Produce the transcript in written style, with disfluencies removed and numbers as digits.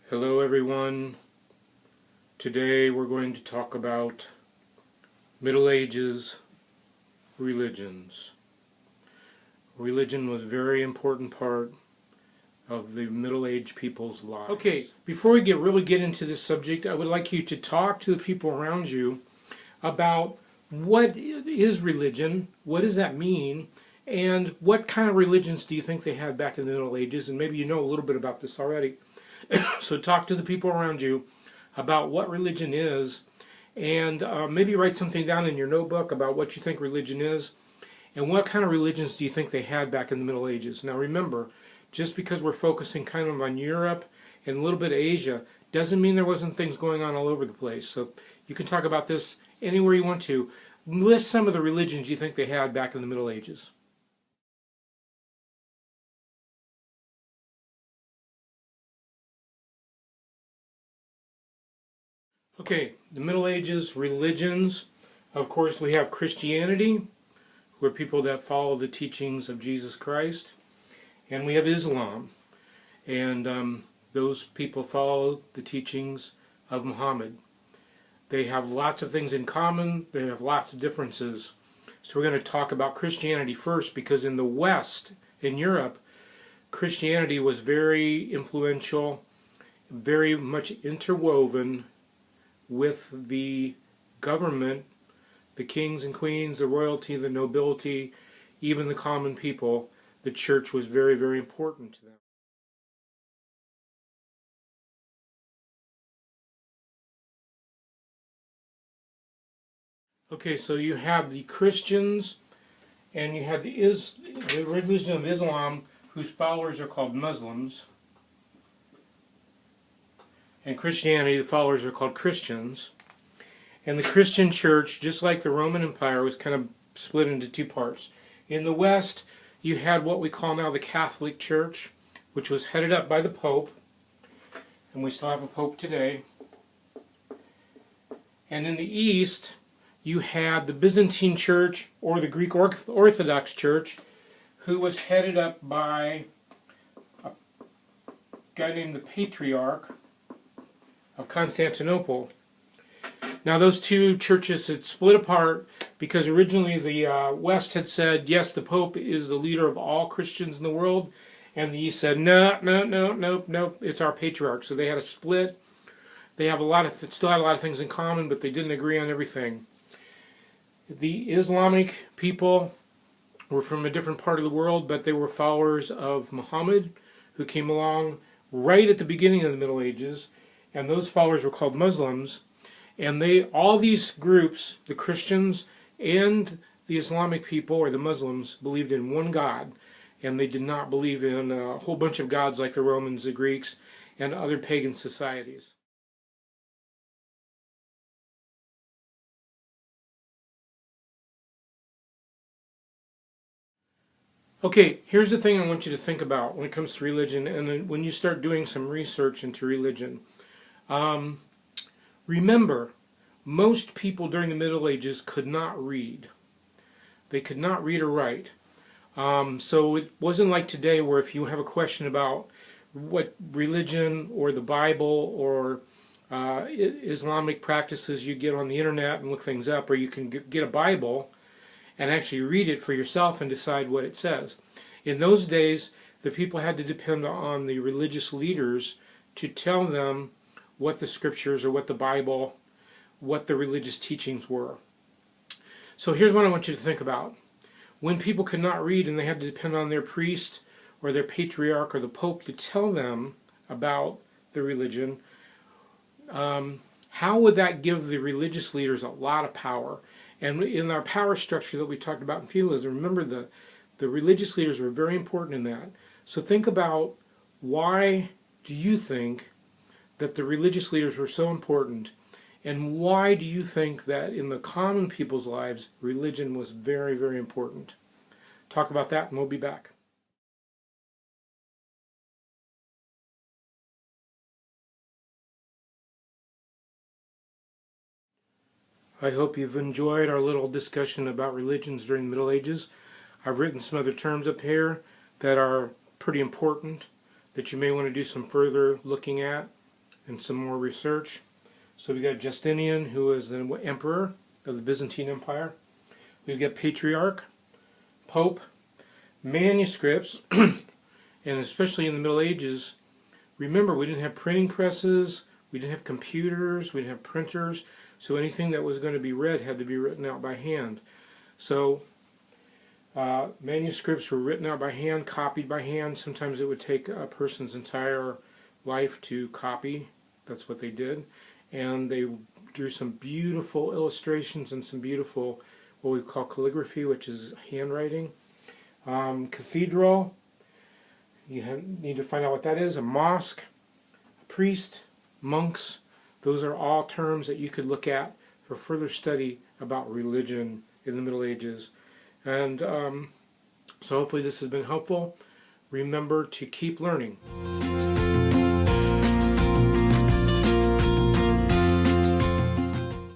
Hello everyone. Today we're going to talk about Middle Ages religions. Religion was a very important part of the Middle Age people's lives. Okay, before we really get into this subject, I would like you to talk to the people around you about what is religion, what does that mean, and what kind of religions do you think they had back in the Middle Ages, and maybe you know a little bit about this already. So talk to the people around you about what religion is, and maybe write something down in your notebook about what you think religion is, and what kind of religions do you think they had back in the Middle Ages. Now remember, just because we're focusing kind of on Europe and a little bit of Asia, doesn't mean there wasn't things going on all over the place. So you can talk about this anywhere you want to. List some of the religions you think they had back in the Middle Ages. Okay, the Middle Ages religions. Of course, we have Christianity, who are people that follow the teachings of Jesus Christ. And we have Islam. And those people follow the teachings of Muhammad. They have lots of things in common. They have lots of differences. So we're going to talk about Christianity first, because in the West, in Europe, Christianity was very influential, very much interwoven with the government, the kings and queens, the royalty, the nobility, even the common people. The church was very, very important to them. Okay, so you have the Christians, and you have the religion of Islam, whose followers are called Muslims. And Christianity, the followers are called Christians. And the Christian church, just like the Roman Empire, was kind of split into two parts. In the West, you had what we call now the Catholic Church, which was headed up by the Pope. And we still have a Pope today. And in the East, you had the Byzantine Church, or the Greek Orthodox Church, who was headed up by a guy named the Patriarch of Constantinople. Now those two churches had split apart because originally the West had said, yes, the Pope is the leader of all Christians in the world, and the East said, no, it's our Patriarch. So they had a split. They have still had a lot of things in common, but they didn't agree on everything. The Islamic people were from a different part of the world, but they were followers of Muhammad, who came along right at the beginning of the Middle Ages. And those followers were called Muslims, and all these groups, the Christians and the Islamic people, or the Muslims, believed in one God, and they did not believe in a whole bunch of gods like the Romans, the Greeks, and other pagan societies. Okay, here's the thing I want you to think about when it comes to religion, and then when you start doing some research into religion. Remember, most people during the Middle Ages could not read. They could not read or write. So it wasn't like today, where if you have a question about what religion or the Bible or Islamic practices, you get on the internet and look things up, or you can get a Bible and actually read it for yourself and decide what it says. In those days, the people had to depend on the religious leaders to tell them what the scriptures, or what the Bible, what the religious teachings were. So here's what I want you to think about. When people could not read and they had to depend on their priest or their patriarch or the Pope to tell them about the religion, how would that give the religious leaders a lot of power? And in our power structure that we talked about in feudalism, remember the religious leaders were very important in that. So think about, why do you think that the religious leaders were so important, and why do you think that in the common people's lives religion was very, very important? Talk about that and we'll be back. I hope you've enjoyed our little discussion about religions during the Middle Ages. I've written some other terms up here that are pretty important that you may want to do some further looking at. and some more research. So we got Justinian, who was the emperor of the Byzantine Empire. We've got patriarch, pope, manuscripts, and especially in the Middle Ages, remember we didn't have printing presses, we didn't have computers, we didn't have printers, so anything that was going to be read had to be written out by hand. So manuscripts were written out by hand, copied by hand. Sometimes it would take a person's entire life to copy. That's what they did. And they drew some beautiful illustrations and some beautiful, what we call calligraphy, which is handwriting. Cathedral, you need to find out what that is. A mosque, a priest, monks, those are all terms that you could look at for further study about religion in the Middle Ages. And so hopefully this has been helpful. Remember to keep learning.